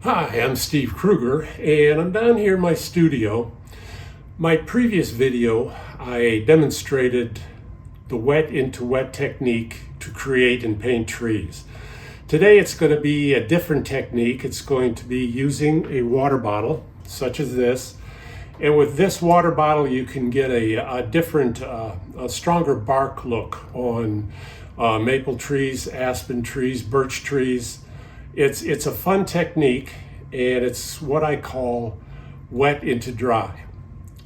Hi, I'm Steve Krueger, and I'm down here in my studio. My previous video, I demonstrated the wet into wet technique to create and paint trees. Today it's going to be a different technique. It's going to be using a water bottle, such as this. And with this water bottle, you can get a different, a stronger bark look on maple trees, aspen trees, birch trees. It's a fun technique, and it's what I call wet into dry.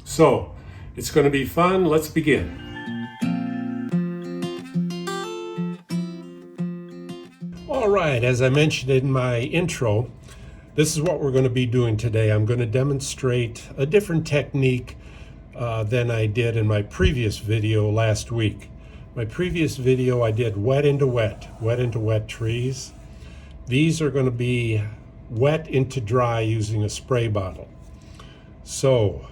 So it's going to be fun. Let's begin. All right, as I mentioned in my intro, this is what we're going to be doing today. I'm going to demonstrate a different technique than I did in my previous video last week. My previous video I did wet into wet trees. These are going to be wet into dry using a spray bottle. So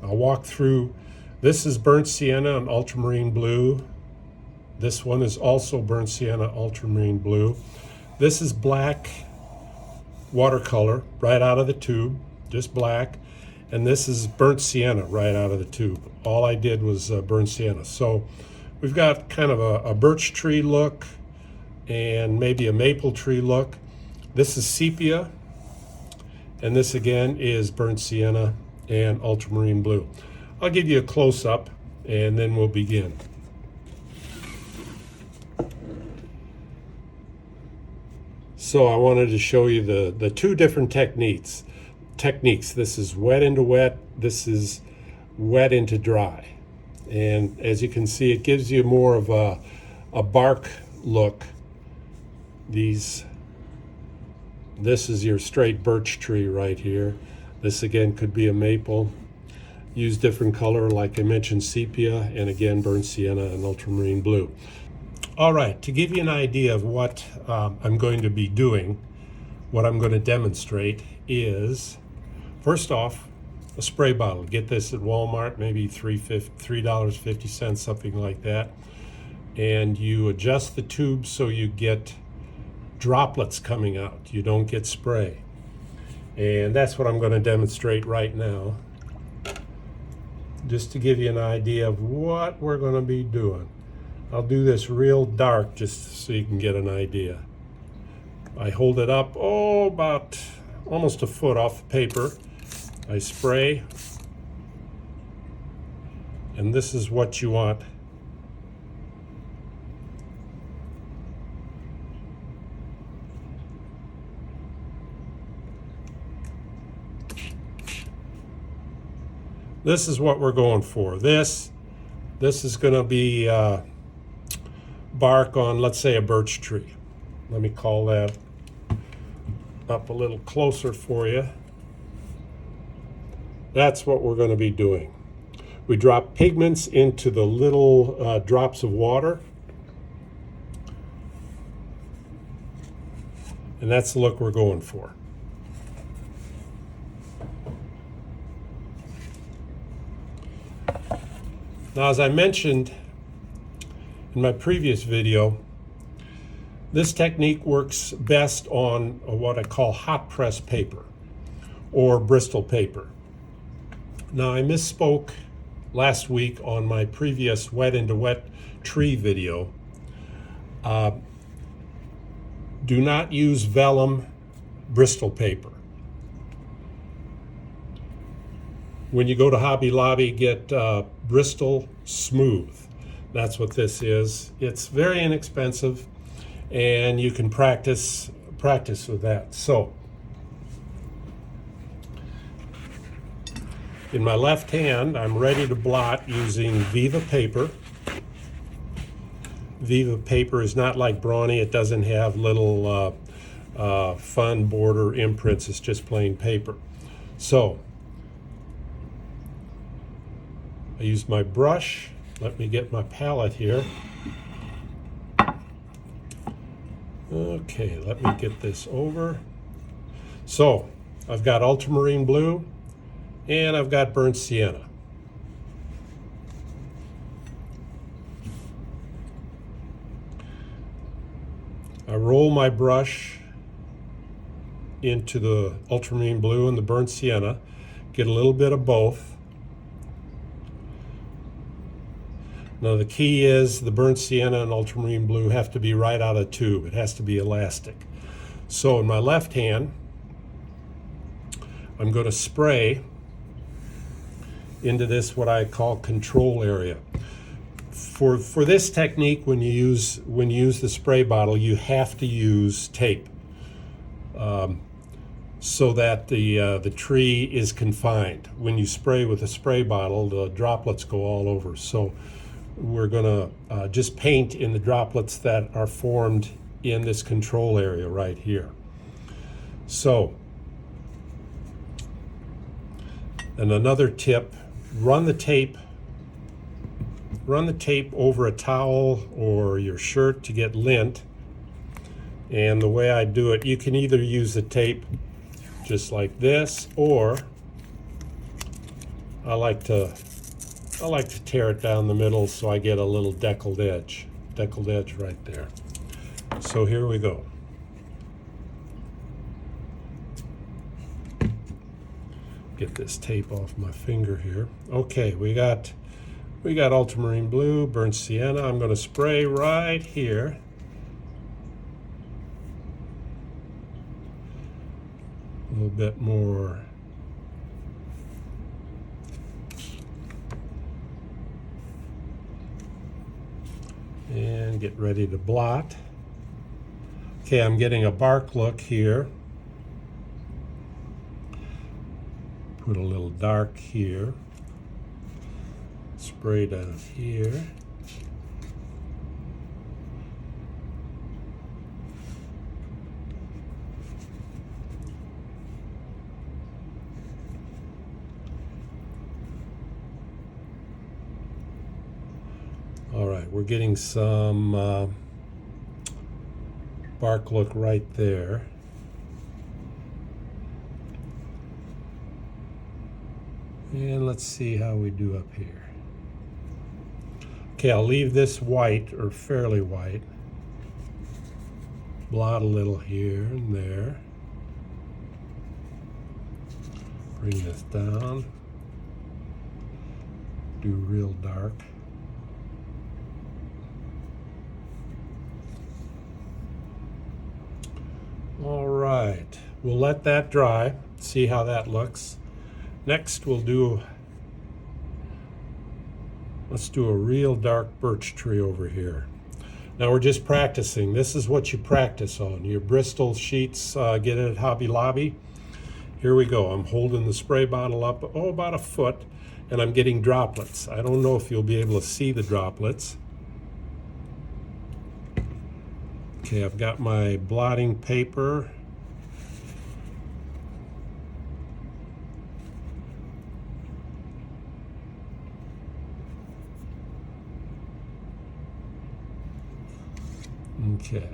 I'll walk through. This is burnt sienna and ultramarine blue. This one is also burnt sienna, ultramarine blue. This is black watercolor right out of the tube, just black. And this is burnt sienna right out of the tube. All I did was burnt sienna. So we've got kind of a birch tree look and maybe a maple tree look. This is sepia, and this again is burnt sienna and ultramarine blue. I'll give you a close-up and then we'll begin. So I wanted to show you the two different techniques. This is wet into wet, this is wet into dry. And as you can see, it gives you more of a bark look. This is your straight birch tree right here. This again could be a maple. Use different color, like I mentioned, sepia, and again burnt sienna and ultramarine blue. All right, to give you an idea of what I'm going to be doing, what I'm going to demonstrate is, first off, a spray bottle. Get this at Walmart, maybe $3.50, something like that. And you adjust the tube so you get droplets coming out. You don't get spray. And that's what I'm going to demonstrate right now, just to give you an idea of what we're going to be doing. I'll do this real dark just so you can get an idea. I hold it up, about almost a foot off the paper. I spray, and this is what you want. This is what we're going for. This is going to be bark on, let's say, a birch tree. Let me call that up a little closer for you. That's what we're going to be doing. We drop pigments into the little drops of water. And that's the look we're going for. Now, as I mentioned in my previous video, this technique works best on what I call hot press paper or Bristol paper. Now, I misspoke last week on my previous wet into wet tree video. Do not use vellum Bristol paper. When you go to Hobby Lobby, get Bristol Smooth. That's what this is. It's very inexpensive, and you can practice with that. So, in my left hand, I'm ready to blot using Viva paper. Viva paper is not like Brawny. It doesn't have little fun border imprints. It's just plain paper. So, I use my brush. Let me get my palette here. Okay, let me get this over. So, I've got ultramarine blue and I've got burnt sienna. I roll my brush into the ultramarine blue and the burnt sienna. Get a little bit of both. Now the key is the burnt sienna and ultramarine blue have to be right out of the tube. It has to be elastic. So in my left hand, I'm going to spray into this what I call control area. For this technique, when you use the spray bottle, you have to use tape so that the tree is confined. When you spray with a spray bottle, the droplets go all over. So we're going to just paint in the droplets that are formed in this control area right here. So, and another tip, run the tape over a towel or your shirt to get lint. And the way I do it, you can either use the tape just like this, or I like to tear it down the middle so I get a little deckled edge right there. So here we go. Get this tape off my finger here. Okay, we got ultramarine blue, burnt sienna. I'm going to spray right here. A little bit more. And get ready to blot. Okay, I'm getting a bark look here. Put a little dark here. Spray down here. All right, we're getting some bark look right there. And let's see how we do up here. Okay, I'll leave this white, or fairly white. Blot a little here and there. Bring this down. Do real dark. All right, we'll let that dry, see how that looks. Next, let's do a real dark birch tree over here. Now we're just practicing. This is what you practice on. Your Bristol sheets, get it at Hobby Lobby. Here we go. I'm holding the spray bottle up, about a foot, and I'm getting droplets. I don't know if you'll be able to see the droplets. Okay, I've got my blotting paper. Okay.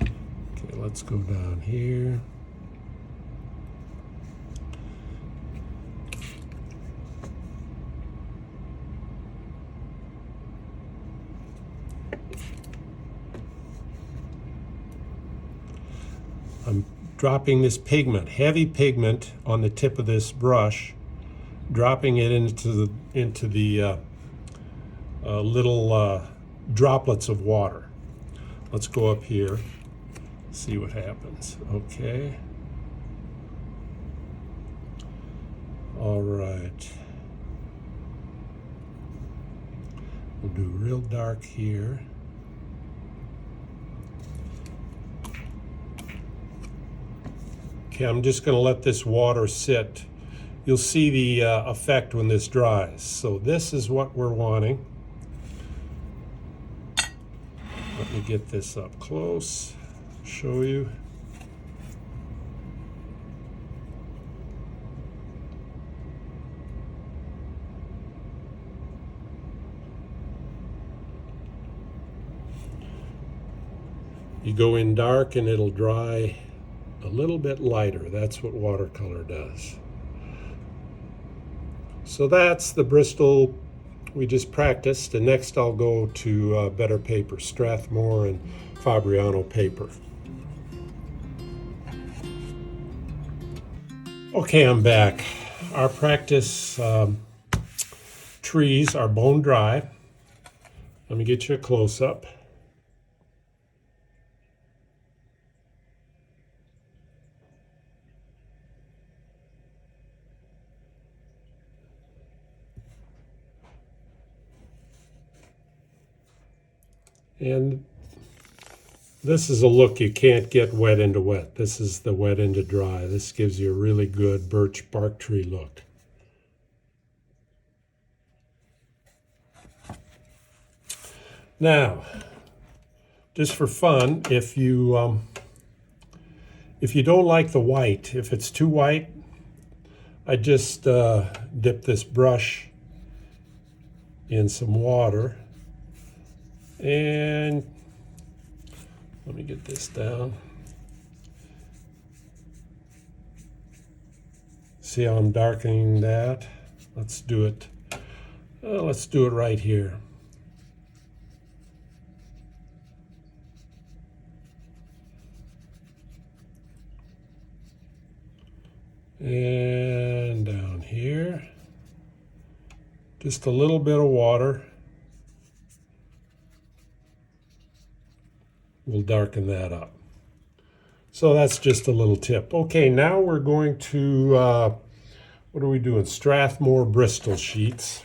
Okay, let's go down here. I'm dropping this pigment, heavy pigment, on the tip of this brush, dropping it into the little droplets of water. Let's go up here, see what happens. Okay. All right. We'll do real dark here. Okay, I'm just going to let this water sit. You'll see the effect when this dries. So this is what we're wanting. Let me get this up close, show you. You go in dark and it'll dry a little bit lighter. That's what watercolor does. So that's the Bristol we just practiced, and next I'll go to better paper, Strathmore and Fabriano paper. Okay, I'm back. Our practice trees are bone dry. Let me get you a close-up. And this is a look you can't get wet into wet. This is the wet into dry. This gives you a really good birch bark tree look. Now, just for fun, if you don't like the white, if it's too white, I just dip this brush in some water, and let me get this down. See how I'm darkening that? Let's do it. Let's do it right here. And down here, just a little bit of water will darken that up. So that's just a little tip. Okay, now we're going to, what are we doing? Strathmore Bristol sheets.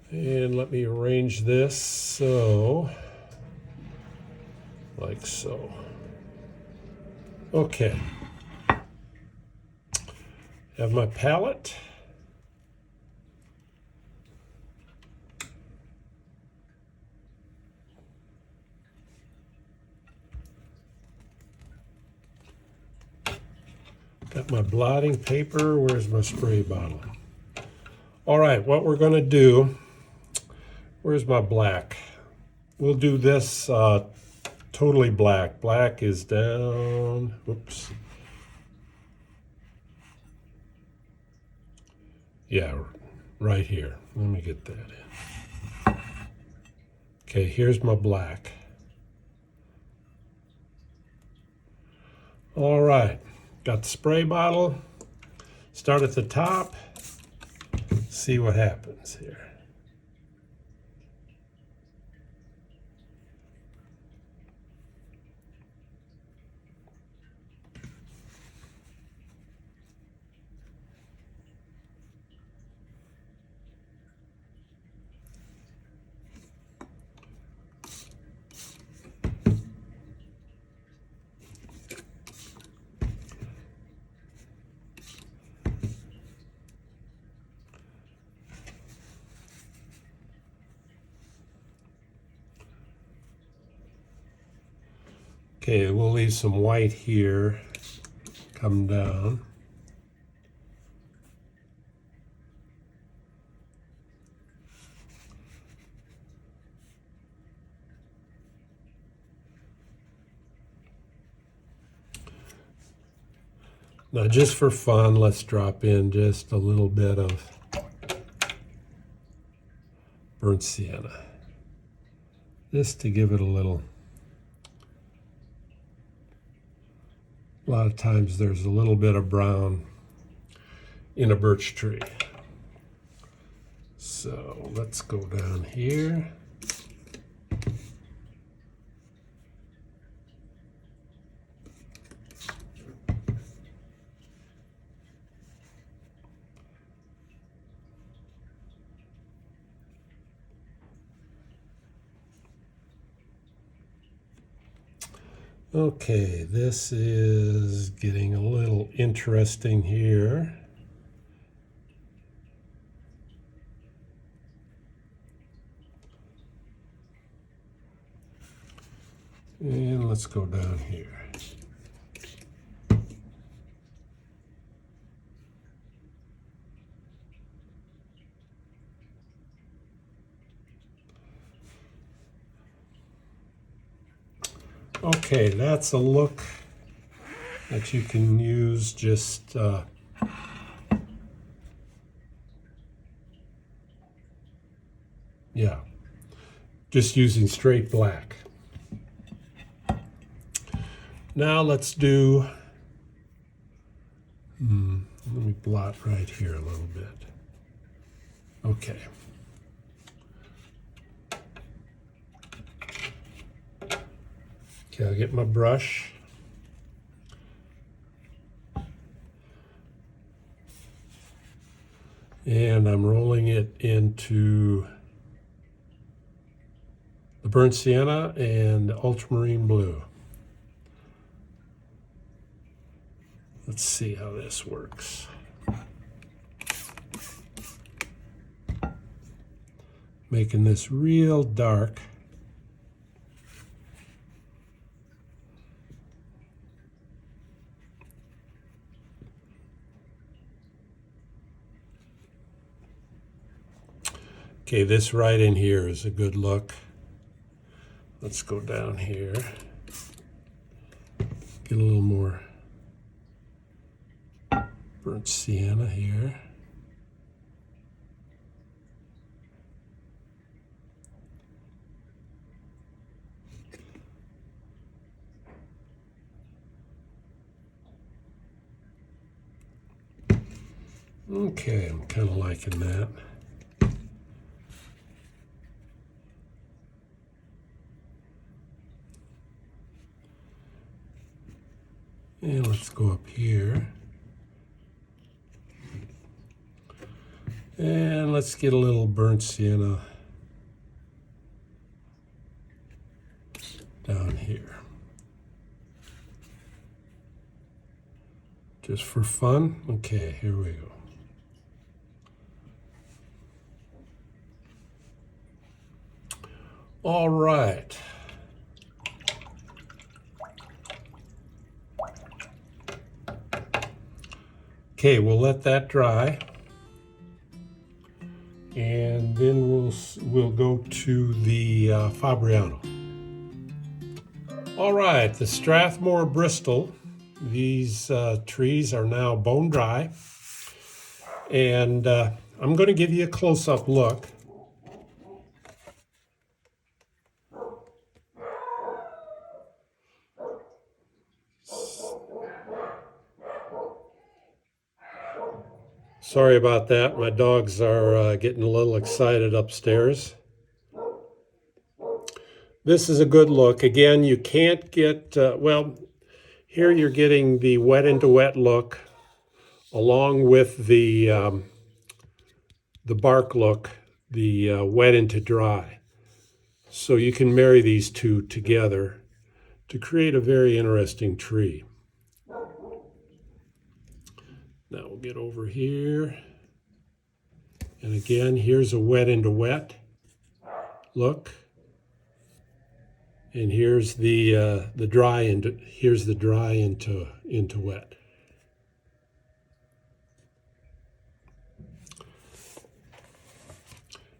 And let me arrange this so, like so. Okay. Have my palette. Got my blotting paper. Where's my spray bottle? All right, what we're going to do, where's my black? We'll do this totally black. Black is down, whoops. Yeah, right here. Let me get that in. Okay, here's my black. All right, got the spray bottle. Start at the top. See what happens here. Okay, we'll leave some white here, come down. Now just for fun, let's drop in just a little bit of burnt sienna, just to give it a little. A lot of times there's a little bit of brown in a birch tree. So let's go down here. Okay, this is getting a little interesting here. And let's go down here. Okay, that's a look that you can use just just using straight black. Now let's do, let me blot right here a little bit. Okay. Okay, I'll get my brush. And I'm rolling it into the burnt sienna and ultramarine blue. Let's see how this works. Making this real dark. Okay, this right in here is a good look. Let's go down here. Get a little more burnt sienna here. Okay, I'm kind of liking that. And let's go up here. And let's get a little burnt sienna down here. Just for fun. Okay, here we go. All right. Okay, we'll let that dry, and then we'll go to the Fabriano. All right, the Strathmore Bristol. These trees are now bone dry, and I'm going to give you a close-up look. Sorry about that. My dogs are getting a little excited upstairs. This is a good look. Again, you can't get, well, here you're getting the wet into wet look along with the bark look, the wet into dry. So you can marry these two together to create a very interesting tree. Now we'll get over here. And again, here's a wet into wet look. And here's the dry into wet.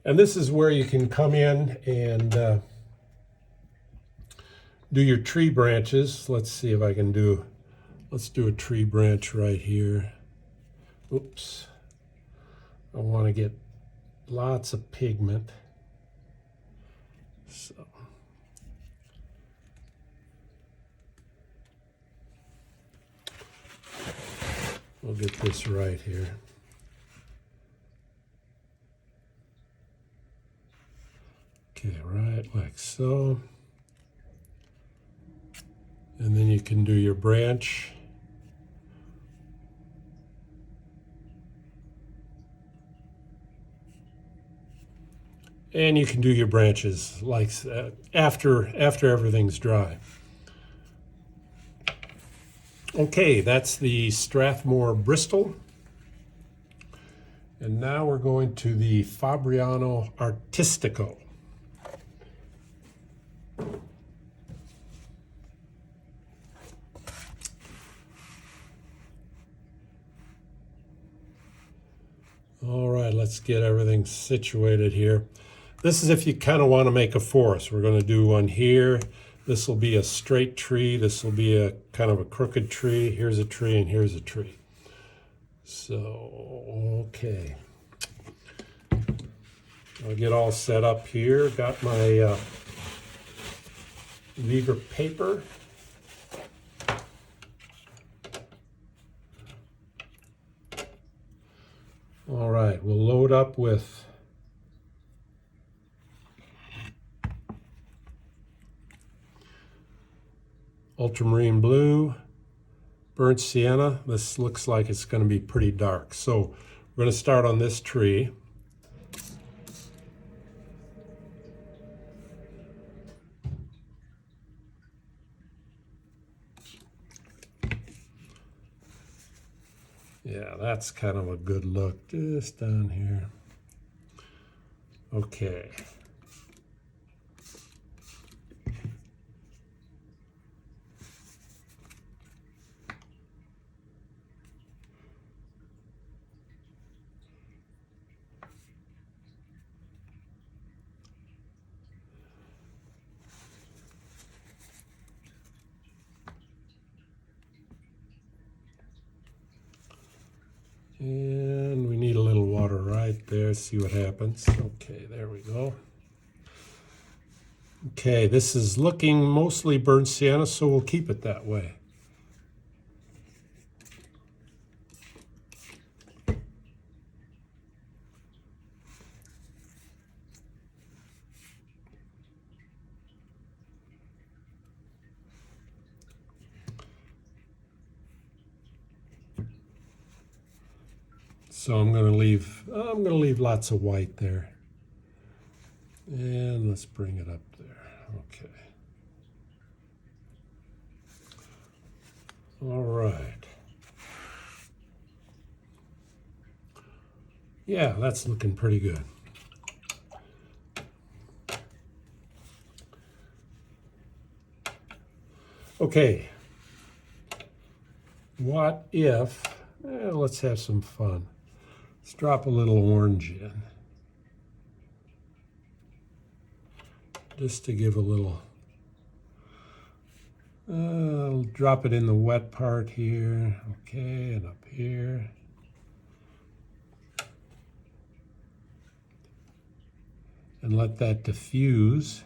And this is where you can come in and do your tree branches. Let's see if I can let's do a tree branch right here. Oops. I want to get lots of pigment. So we'll get this right here. Okay, right like so. And then you can do your branch. And you can do your branches like after everything's dry. Okay, that's the Strathmore Bristol. And now we're going to the Fabriano Artistico. All right, let's get everything situated here. This is if you kind of want to make a forest. We're going to do one here. This will be a straight tree. This will be a kind of a crooked tree. Here's a tree and here's a tree. So, okay. I'll get all set up here. Got my Lever paper. All right, we'll load up with ultramarine blue, burnt sienna. This looks like it's going to be pretty dark. So we're going to start on this tree. Yeah, that's kind of a good look, just down here. Okay. And we need a little water right there, see what happens. Okay, there we go. Okay, this is looking mostly burnt sienna, so we'll keep it that way. So I'm going to leave lots of white there. And let's bring it up there. Okay. All right. Yeah, that's looking pretty good. Okay. What if, let's have some fun. Let's drop a little orange in. Just to give a little, I'll drop it in the wet part here. Okay, and up here. And let that diffuse.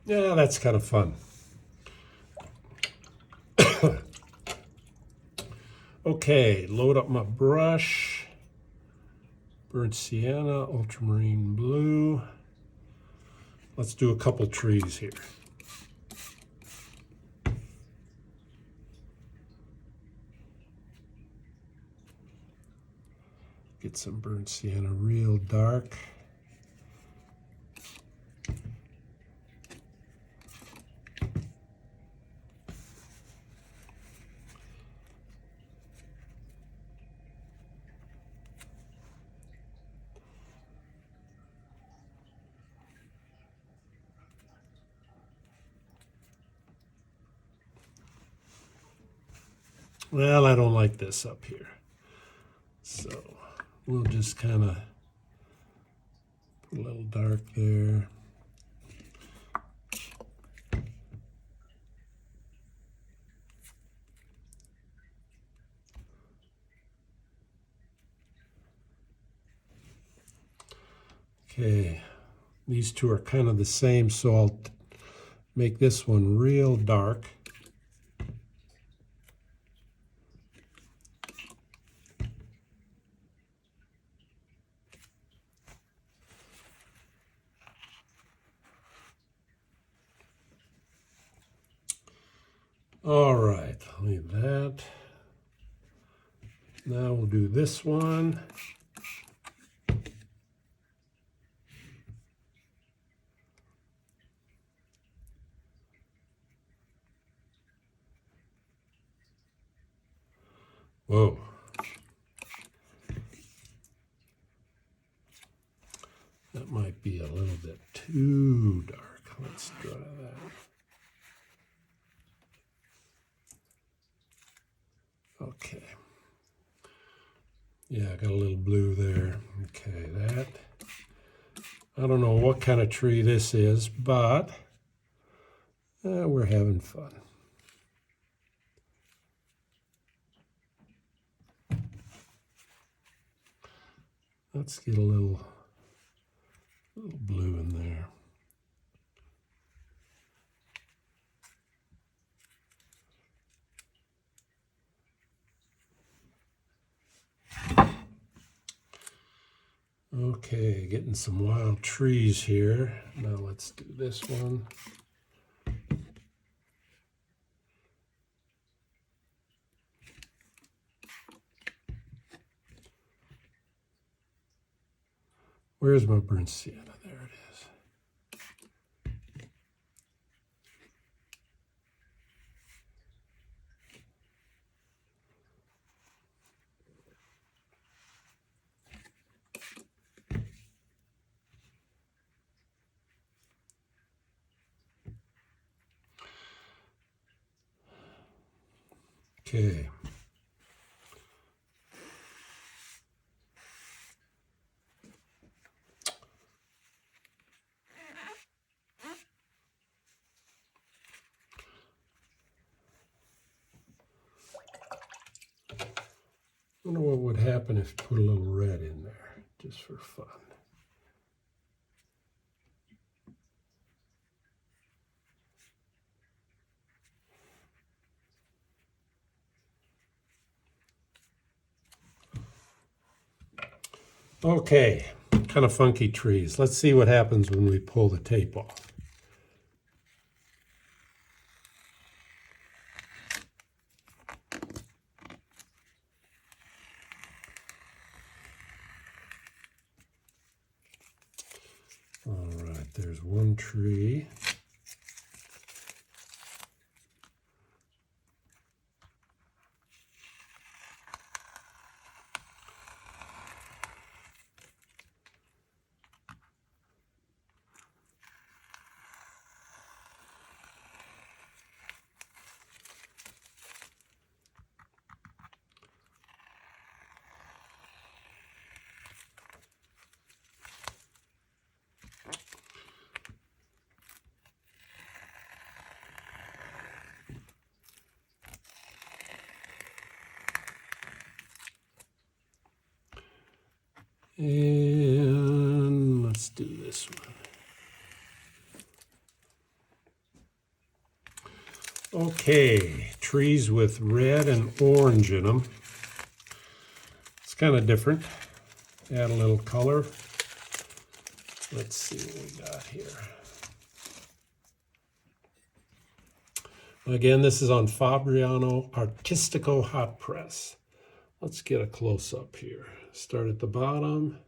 Yeah, that's kind of fun. Okay, load up my brush. Burnt sienna, ultramarine blue. Let's do a couple trees here. Get some burnt sienna real dark. Well, I don't like this up here. So we'll just kind of put a little dark there. Okay, these two are kind of the same, so I'll make this one real dark. All right, leave that. Now we'll do this one. Whoa. That might be a little bit too dark. Let's try that. Okay. Yeah, I got a little blue there. Okay, that. I don't know what kind of tree this is, but we're having fun. Let's get a little blue in there. Okay, getting some wild trees here. Now let's do this one. Where's my burnt sienna? There it is. Okay. I wonder what would happen if you put a little red in there, just for fun. Okay, kind of funky trees. Let's see what happens when we pull the tape off. All right, there's one tree. And let's do this one. Okay, trees with red and orange in them. It's kind of different. Add a little color. Let's see what we got here. Again, this is on Fabriano Artistico hot press. Let's get a close-up here. Start at the bottom.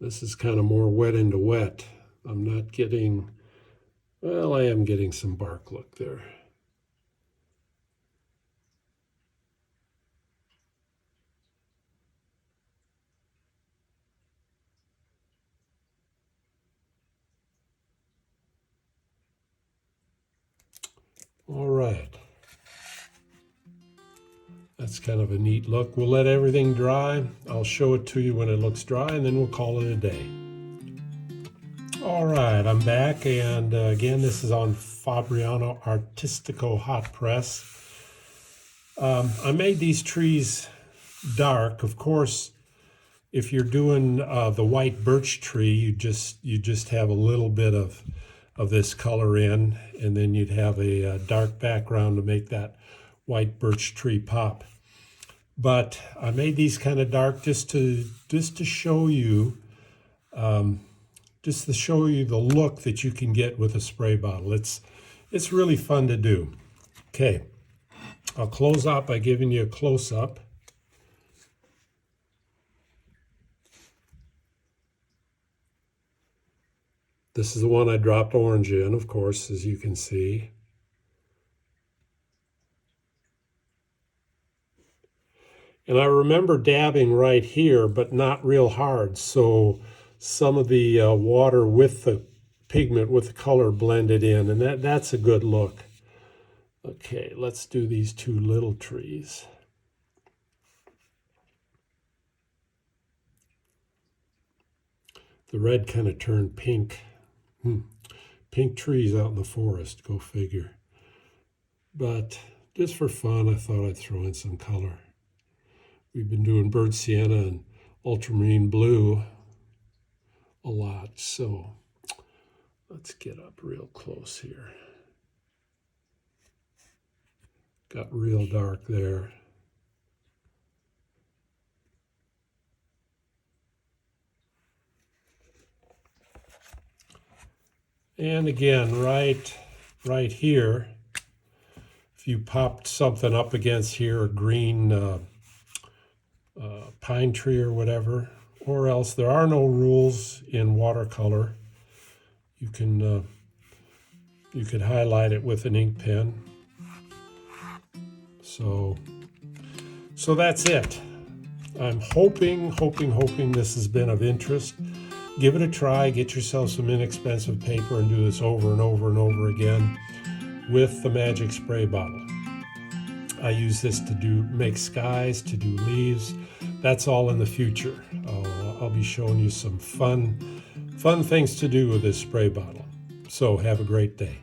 This is kind of more wet into wet. I'm not getting, well, I am getting some bark look there. All right. That's kind of a neat look. We'll let everything dry. I'll show it to you when it looks dry, and then we'll call it a day. All right, I'm back, and again, this is on Fabriano Artistico hot press. I made these trees dark. Of course, if you're doing the white birch tree, you just have a little bit of this color in, and then you'd have a dark background to make that white birch tree pop. But I made these kind of dark just to show you the look that you can get with a spray bottle. It's really fun to do. Okay, I'll close up by giving you a close-up. This is the one I dropped orange in, of course, as you can see. And I remember dabbing right here, but not real hard, so some of the water with the pigment, with the color blended in, and that's a good look. Okay, let's do these two little trees. The red kind of turned pink. Pink trees out in the forest, go figure. But just for fun, I thought I'd throw in some color. We've been doing burnt sienna and ultramarine blue a lot, so Let's get up real close here. Got real dark there. And again, right here, if you popped something up against here, a green pine tree or whatever, or else there are no rules in watercolor. You could highlight it with an ink pen. So that's it. I'm hoping this has been of interest. Give it a try, get yourself some inexpensive paper and do this over and over and over again with the magic spray bottle. I use this to make skies, to do leaves. That's all in the future. I'll be showing you some fun things to do with this spray bottle. So have a great day.